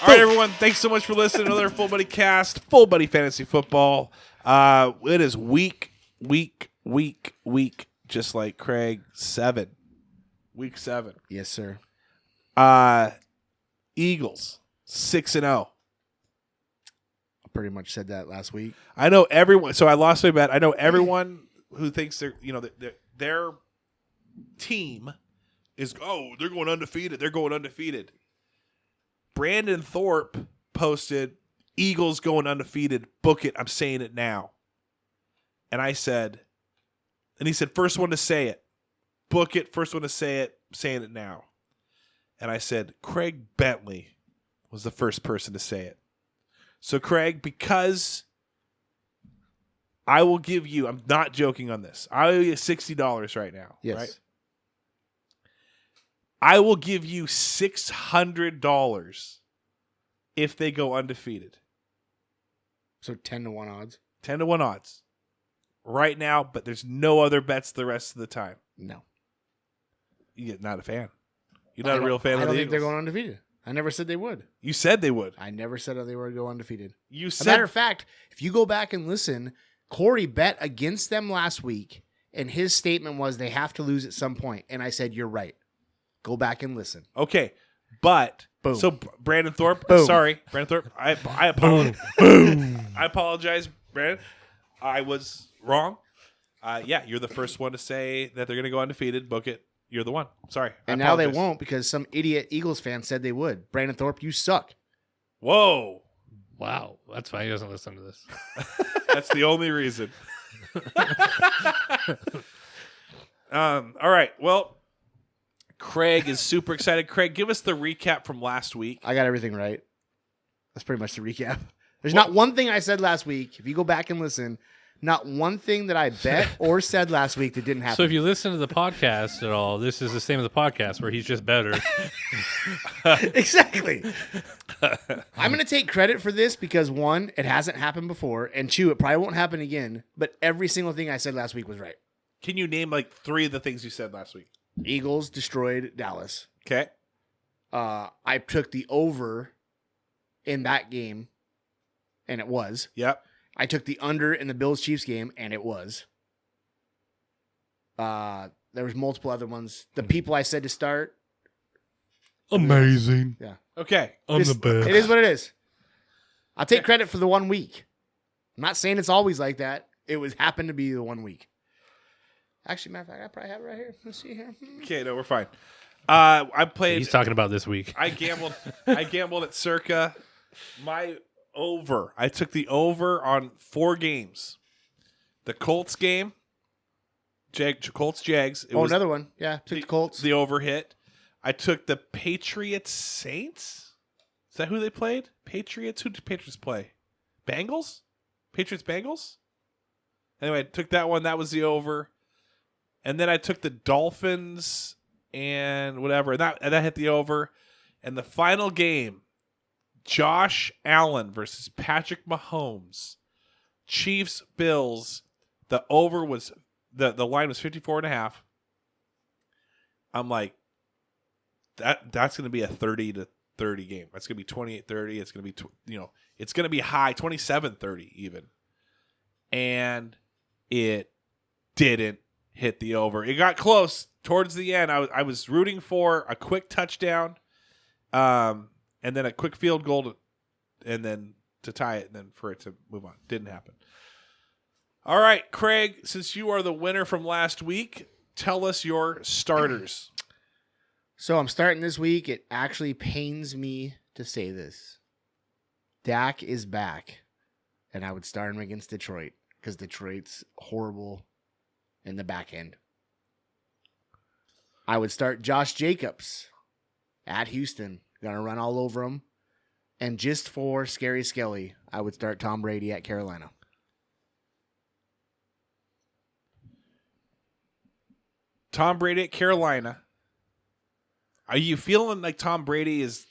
All right, everyone. Thanks so much for listening to another Full Buddy cast, Full Buddy Fantasy Football. It is week, just like Craig, 7. Week 7. Yes, sir. Eagles, 6-0. I pretty much said that last week. I know everyone. So I lost my bet. I know everyone who thinks their team is, they're going undefeated. They're going undefeated. Brandon Thorpe posted, Eagles going undefeated. Book it. I'm saying it now. And I said, and he said, first one to say it. Book it. First one to say it. Saying it now. And I said, Craig Bentley was the first person to say it. So, Craig, because I will give you, I'm not joking on this, I owe you $60 right now. Yes. Right? I will give you $600 if they go undefeated. So 10-1 odds? 10-1 odds. Right now, but there's no other bets the rest of the time. No. You're not a fan. You're not a real fan of the Eagles. I don't think they're going undefeated. I never said they would. You said they would. I never said they were going undefeated. You As said. a matter of fact, if you go back and listen, Corey bet against them last week, and his statement was they have to lose at some point. And I said, you're right. Go back and listen. Okay, but Boom. So Brandon Thorpe, Boom. Sorry, Brandon Thorpe, I apologize. Boom. I apologize, Brandon. I was wrong. Yeah, you're the first one to say that they're going to go undefeated. Book it. You're the one. Sorry. And now they won't because some idiot Eagles fan said they would. Brandon Thorpe, you suck. Whoa. Wow, that's why he doesn't listen to this. That's the only reason. All right. Well, Craig is super excited. Craig, give us the recap from last week. I got everything right. That's pretty much the recap. There's not one thing I said last week. If you go back and listen, not one thing that I bet or said last week that didn't happen. So if you listen to the podcast at all, this is the same as the podcast where he's just better. Exactly. I'm going to take credit for this because, one, it hasn't happened before, and two, it probably won't happen again, but every single thing I said last week was right. Can you name like 3 of the things you said last week? Eagles destroyed Dallas. Okay. I took the over in that game, and it was. Yep. I took the under in the Bills-Chiefs game, and it was. There was multiple other ones. The people I said to start. Amazing. Yeah. Okay. I'm the best. It is what it is. I'll take credit for the 1 week. I'm not saying it's always like that. It was happened to be the 1 week. Actually, matter of fact, I probably have it right here. Let's see here. Okay, no, we're fine. I played. He's talking about this week. I gambled at Circa. My over. I took the over on 4 games. The Colts game. Colts Jags. It was another one. Yeah, took the Colts. The over hit. I took the Patriots Saints. Is that who they played? Patriots? Who did Patriots play? Bengals? Patriots Bengals? Anyway, I took that one. That was the over. And then I took the Dolphins and whatever. And that hit the over. And the final game, Josh Allen versus Patrick Mahomes. Chiefs, Bills. The over was, the line was 54.5. I'm like, that's going to be a 30-30 game. That's going to be 28-30. It's going to be, it's going to be high, 27-30 even. And it didn't hit the over. It got close towards the end. I was rooting for a quick touchdown, and then a quick field goal, and then to tie it, and then for it to move on. Didn't happen. All right, Craig, since you are the winner from last week, tell us your starters. So I'm starting this week. It actually pains me to say this. Dak is back, and I would start him against Detroit because Detroit's horrible in the back end. I would start Josh Jacobs at Houston. Gonna run all over him. And just for Scary Skelly, I would start Tom Brady at Carolina. Tom Brady at Carolina. Are you feeling like Tom Brady is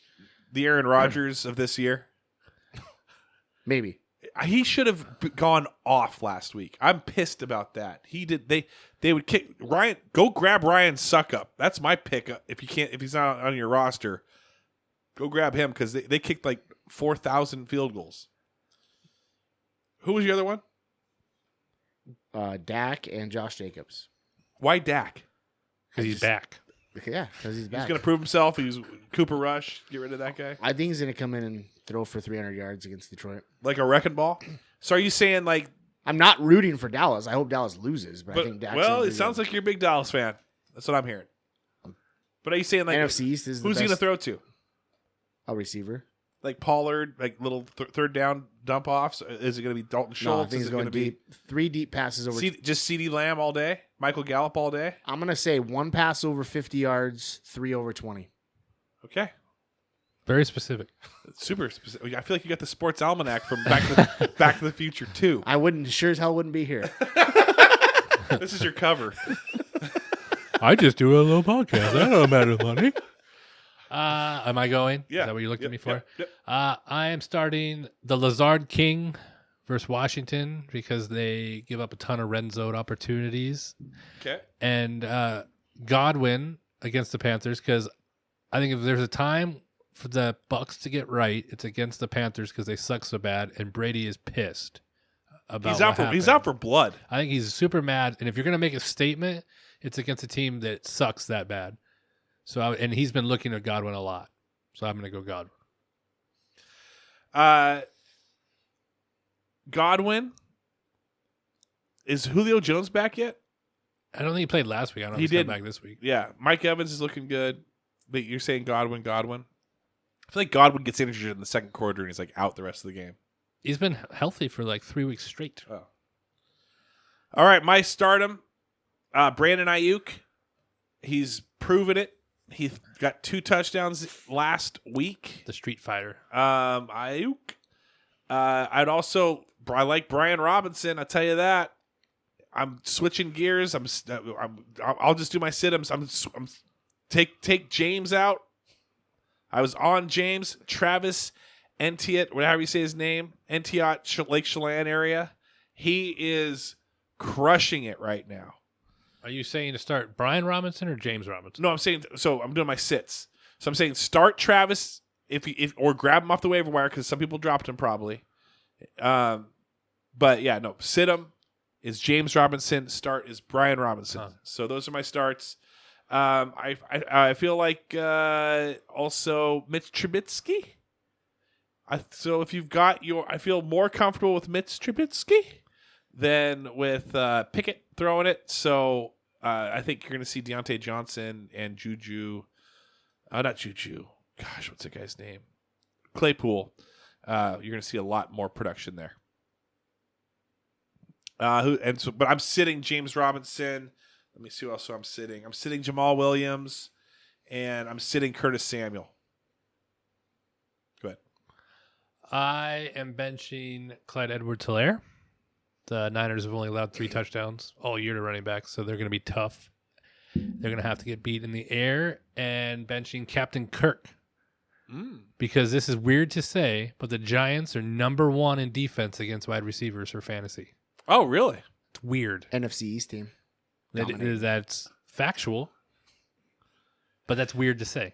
the Aaron Rodgers of this year? Maybe. He should have gone off last week. I'm pissed about that. He did. They would kick Ryan. Go grab Ryan Suckup. That's my pick. If he's not on your roster, Go grab him because they kicked like 4,000 field goals. Who was the other one? Dak and Josh Jacobs. Why Dak? Because he's back. Yeah, because he's back. He's going to prove himself. He's Cooper Rush. Get rid of that guy. I think he's going to come in and throw for 300 yards against Detroit. Like a wrecking ball? So are you saying like... I'm not rooting for Dallas. I hope Dallas loses, but I think Dak's well, it sounds like you're a big Dallas fan. That's what I'm hearing. But are you saying like... NFC East is who's he going to throw to? A receiver. Like Pollard, like little third down dump offs? Is it going to be Dalton Schultz? No, I think he's going deep. 3 deep passes over. Just CeeDee Lamb all day? Michael Gallup all day? I'm going to say 1 pass over 50 yards, 3 over 20. Okay. Very specific. Super specific. I feel like you got the sports almanac from Back to the Future 2. I wouldn't, sure as hell wouldn't be here. This is your cover. I just do a little podcast. I don't matter money. Am I going? Yeah. Is that what you looked at me for? Yep. I am starting the Lazard King versus Washington because they give up a ton of red zone opportunities. Okay. And Godwin against the Panthers because I think if there's a time for the Bucs to get right, it's against the Panthers because they suck so bad, and Brady is pissed about He's out for blood. I think he's super mad, and if you're going to make a statement, it's against a team that sucks that bad. So, and he's been looking at Godwin a lot. So I'm going to go Godwin. Godwin. Is Julio Jones back yet? I don't think he played last week. I don't know if He he's did. coming back this week. Yeah. Mike Evans is looking good. But you're saying Godwin. I feel like Godwin gets injured in the second quarter and he's like out the rest of the game. He's been healthy for like 3 weeks straight. Oh. All right. My stardom. Brandon Ayuk. He's proven it. He got 2 touchdowns last week. The Street Fighter. Ayuk. I like Brian Robinson. I'll tell you that. I'm switching gears. I'll just do my sit-ups. I'm take James out. I was on James. Travis Entiat, whatever you say his name. Entiat, Lake Chelan area. He is crushing it right now. Are you saying to start Brian Robinson or James Robinson? No, I'm saying so. I'm doing my sits. So I'm saying start Travis or grab him off the waiver wire because some people dropped him probably. But yeah, no, sit him is James Robinson. Start is Brian Robinson. Huh. So those are my starts. I feel like also Mitch Trubisky. So if you've got I feel more comfortable with Mitch Trubisky than with Pickett throwing it. So I think you're going to see Deontay Johnson and Juju. Not Juju. Gosh, what's the guy's name? Claypool. You're going to see a lot more production there. But I'm sitting James Robinson. Let me see who else I'm sitting. I'm sitting Jamal Williams, and I'm sitting Curtis Samuel. Go ahead. I am benching Clyde Edwards-Helaire. The Niners have only allowed 3 touchdowns all year to running backs, so they're going to be tough. They're going to have to get beat in the air, and benching Captain Kirk. Because this is weird to say, but the Giants are number 1 in defense against wide receivers for fantasy. Oh, really? It's weird. NFC East team. That's factual, but that's weird to say.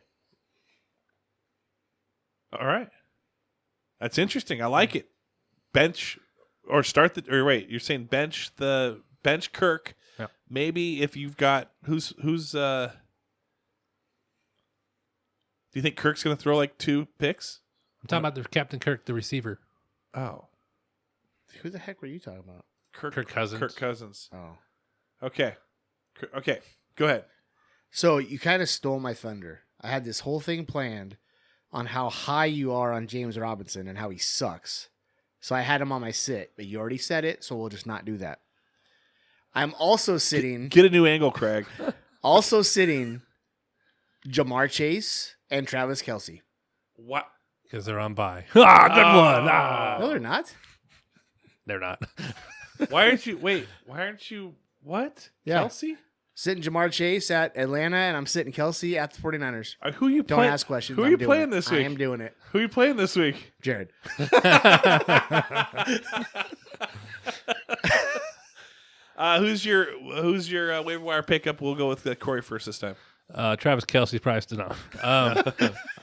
All right. That's interesting. I like it. Bench or start you're saying bench Kirk. Yeah. Maybe if you've got who's do you think Kirk's going to throw like 2 picks? I'm talking about the Captain Kirk, the receiver. Oh. Who the heck were you talking about? Kirk Cousins. Kirk Cousins. Oh. Okay. Go ahead. So you kind of stole my thunder. I had this whole thing planned on how high you are on James Robinson and how he sucks. So I had him on my sit, but you already said it, so we'll just not do that. I'm also sitting... Get a new angle, Craig. Also sitting Jamar Chase and Travis Kelce. What? Because they're on bye. Good one. No, they're not. They're not. Why aren't you... What? Yeah. Kelsey? Sitting Jamar Chase at Atlanta, and I'm sitting Kelce at the 49ers. Who are you Don't playing? ask questions. Who are I'm you doing playing it. this week? I am doing it. Who are you playing this week? Jared. Who's your waiver wire pickup? We'll go with Corey first this time. Travis Kelce's probably still not.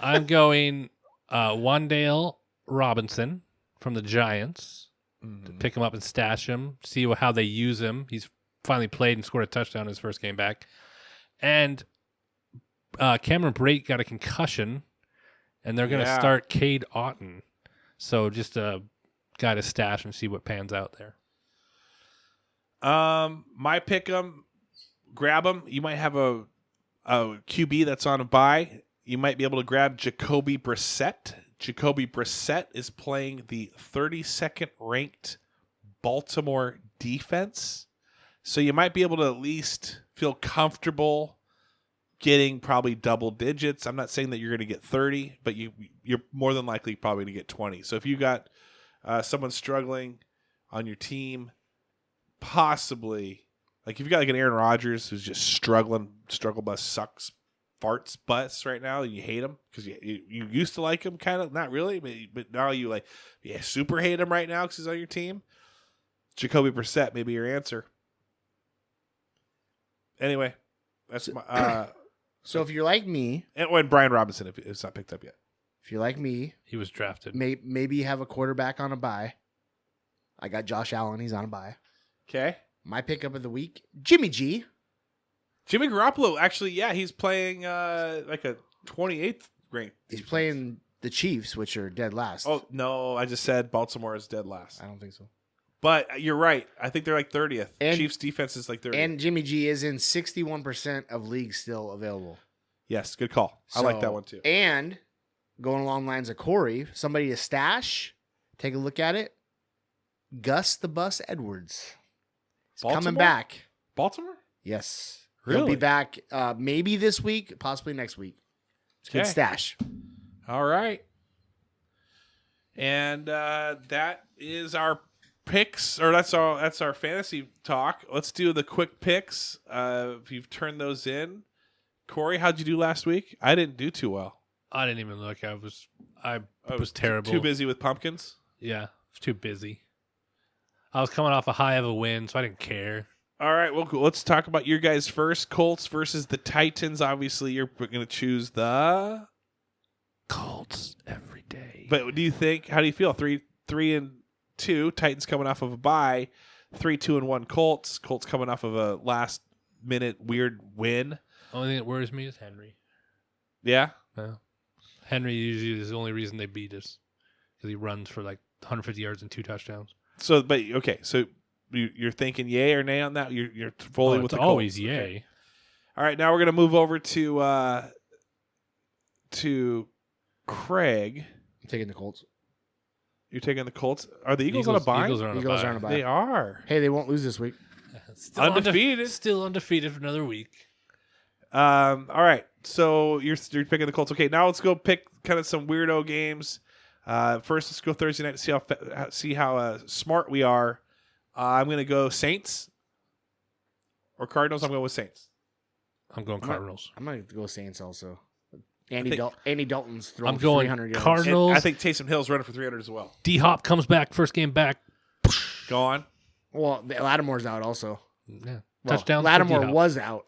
I'm going Wandale Robinson from the Giants. To pick him up and stash him, see how they use him. He's finally played and scored a touchdown in his first game back. And Cameron Brate got a concussion, and they're going to start Cade Otton. So just a guy to stash and see what pans out there. My pick 'em, grab him. You might have a QB that's on a bye. You might be able to grab Jacoby Brissett. Jacoby Brissett is playing the 32nd ranked Baltimore defense. So you might be able to at least feel comfortable getting probably double digits. I'm not saying that you're going to get 30, but you're more than likely probably going to get 20. So if you got someone struggling on your team, possibly, like if you've got like an Aaron Rodgers who's just struggle bus sucks, farts butts right now, and you hate him because you used to like him, kind of, not really, but now you super hate him right now because he's on your team. Jacoby Brissett may be your answer. Anyway, that's my. So if you're like me, and Brian Robinson, if it's not picked up yet, if you're like me, he was drafted. Maybe you have a quarterback on a bye. I got Josh Allen; he's on a bye. Okay. My pickup of the week, Jimmy G. Jimmy Garoppolo, actually, yeah, he's playing like a 28th ranked. He's playing the Chiefs, which are dead last. Oh, no, I just said Baltimore is dead last. I don't think so. But you're right. I think they're like 30th. And, Chiefs defense is like 30th. And Jimmy G is in 61% of leagues still available. Yes, good call. I like that one too. And going along the lines of Corey, somebody to stash, take a look at it. Gus the Bus Edwards. He's coming back. Baltimore? Yes. Really? He'll be back maybe this week, possibly next week. It's a good stash. All right. And that is our picks, or that's our fantasy talk. Let's do the quick picks. If you've turned those in. Corey, how'd you do last week? I didn't do too well. I didn't even look. I was terrible. Too busy with pumpkins? Yeah, I was too busy. I was coming off a high of a win, so I didn't care. All right, well, let's talk about your guys first. Colts versus the Titans. Obviously, you're going to choose the Colts every day. But what do you think? How do you feel? 3-2. Titans coming off of a bye. 3-2-1 Colts. Colts coming off of a last-minute weird win. Only thing that worries me is Henry. Yeah? Henry usually is the only reason they beat us because he runs for like 150 yards and 2 touchdowns. So you're thinking yay or nay on that? You're fully with the Colts. Always yay. Okay. All right, now we're gonna move over to Craig. I'm taking the Colts. You're taking the Colts. Are the Eagles on a bye? Eagles are on a bye. They are. Hey, they won't lose this week. Still undefeated. Still undefeated for another week. All right, so you're picking the Colts. Okay, now let's go pick kind of some weirdo games. First, let's go Thursday night to see how smart we are. I'm going to go Saints or Cardinals. I'm going with Saints. I'm going Cardinals. I'm going to go Saints also. Andy Dalton's throwing I'm going 300 yards. Cardinals. And I think Taysom Hill's running for 300 as well. D-Hop comes back. First game back. Go on. Well, Lattimore's out also. Yeah. Well, Touchdown. Lattimore was out.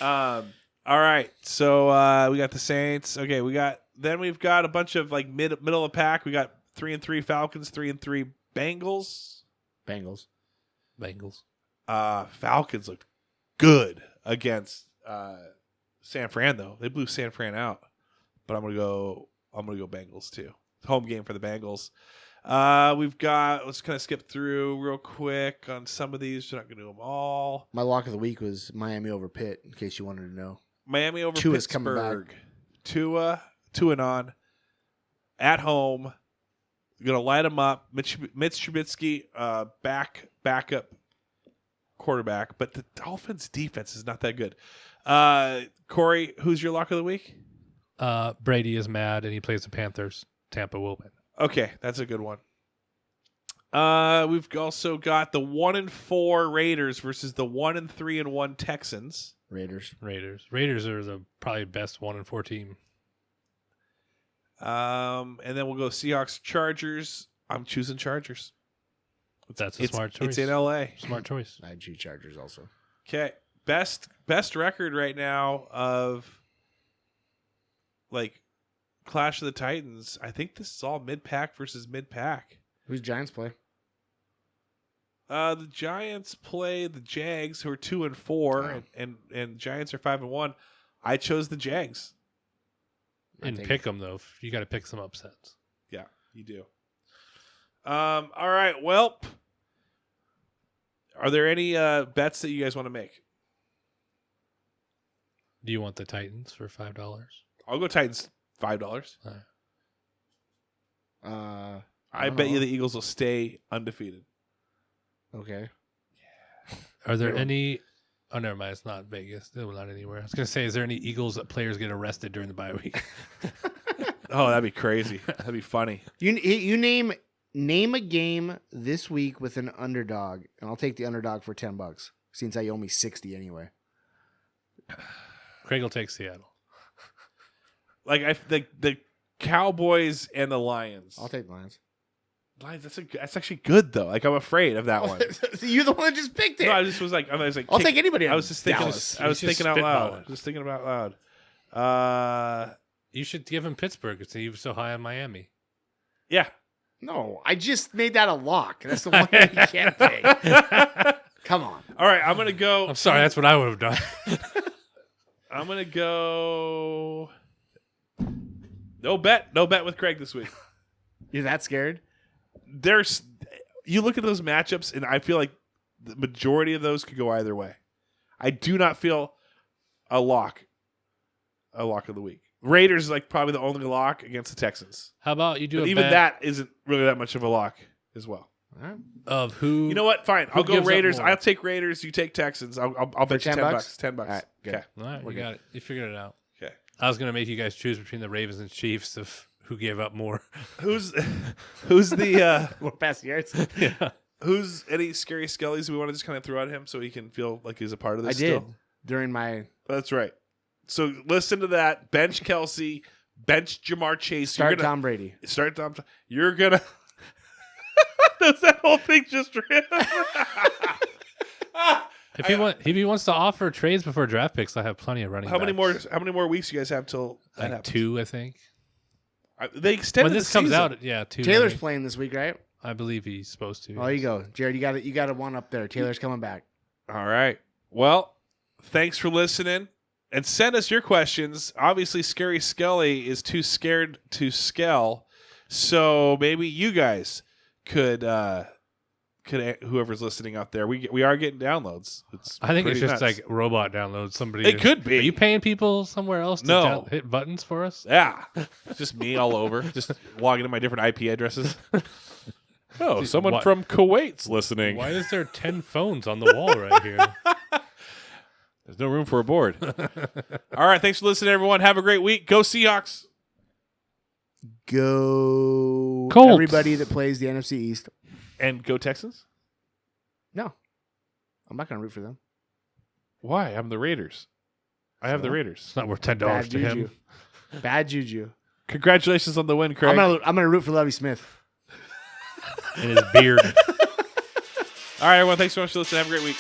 All right. So we got the Saints. Okay, we've got a bunch of like middle of the pack. We got 3-3 Falcons, 3-3 Bengals. Falcons looked good against San Fran though. They blew San Fran out. But I'm gonna go Bengals too. Home game for the Bengals. Let's kind of skip through real quick on some of these. We're not gonna do them all. My lock of the week was Miami over Pitt, in case you wanted to know. Miami over Tua's coming Pittsburgh. back. Tua and on at home. Gonna light them up. Mitch Trubisky, backup quarterback, but the Dolphins' defense is not that good. Corey, who's your lock of the week? Brady is mad and he plays the Panthers. Tampa will win. Okay, that's a good one. We've also got the 1-4 Raiders versus the 1-3-1 Texans. Raiders are the probably best 1-4 team. And then we'll go Seahawks Chargers. I'm choosing Chargers. That's a smart choice. It's in LA. Smart choice. I'd choose Chargers also. Okay. best record right now of like Clash of the Titans. I think this is all mid-pack versus mid-pack. Who's Giants play? The Giants play the Jags, who are 2-4, and Giants are 5-1. I chose the Jags. And pick them though. You got to pick some upsets. Yeah, you do. All right. Well, are there any bets that you guys want to make? Do you want the Titans for $5? I'll go Titans $5. I bet you the Eagles will stay undefeated. Okay. Are there any? Oh, never mind. It's not Vegas. No, not anywhere. I was gonna say, is there any Eagles that players get arrested during the bye week? Oh, that'd be crazy. That'd be funny. You name a game this week with an underdog, and I'll take the underdog for $10. Since I owe me 60 anyway. Craig will take Seattle. Like the Cowboys and the Lions. I'll take the Lions. Lions. That's actually good though. Like I'm afraid of that one. You're the one that just picked it. No, I just was like, I'll take anybody. I was just thinking. Dallas. I was thinking out loud. Just thinking about loud. You should give him Pittsburgh because he was so high on Miami. Yeah. No, I just made that a lock. That's the one that you can't pay. Come on. All right, I'm gonna go. I'm sorry, that's what I would have done. I'm gonna go. No bet with Craig this week. You're that scared? You look at those matchups, and I feel like the majority of those could go either way. I do not feel a lock of the week. Raiders is like probably the only lock against the Texans. How about you do even bet that isn't really that much of a lock as well. Of who? You know what? Fine, I'll go gives up Raiders. more? I'll take Raiders. You take Texans. I'll bet you $10. $10. All right, good. Okay. All right, We're you good. got it. You figured it out. Okay. I was gonna make you guys choose between the Ravens and Chiefs of who gave up more. Who's the More pass yards. Yeah. who's any scary skellies we want to just kind of throw at him so he can feel like he's a part of I this? did Still? during my That's right. So listen to that. Bench Kelsey. Bench Jamar Chase. start Tom Brady. Start Tom. You're gonna. Does that whole thing just rip? If he wants to offer trades before draft picks, I have plenty of running. How many more? backs. How many more weeks you guys have till that Like happens? 2, I think. They extended When this the comes season. out, yeah, 2. Taylor's maybe. playing this week, right? I believe he's supposed to. Oh, you go, Jared. You got a one up there. Taylor's coming back. All right. Well, thanks for listening. And send us your questions. Obviously, Scary Skelly is too scared to skell. So maybe you guys could whoever's listening out there. We are getting downloads. I think it's pretty just nuts. like robot downloads. Somebody. It could be. Are you paying people somewhere else to No. hit buttons for us? Yeah. It's just me all over. Just logging in my different IP addresses. Oh, someone What? from Kuwait's listening. Why is there 10 phones on the wall right here? There's no room for a board. All right. Thanks for listening, everyone. Have a great week. Go Seahawks. Go Colts. everybody that plays the NFC East. And go Texans. No, I'm not gonna root for them. Why? I'm the Raiders. I have the So? Raiders. It's not worth $10 Bad to juju. him. Bad juju. Congratulations on the win, Craig. I'm gonna root for Lovie Smith. And his beard. All right, everyone. Thanks so much for listening. Have a great week.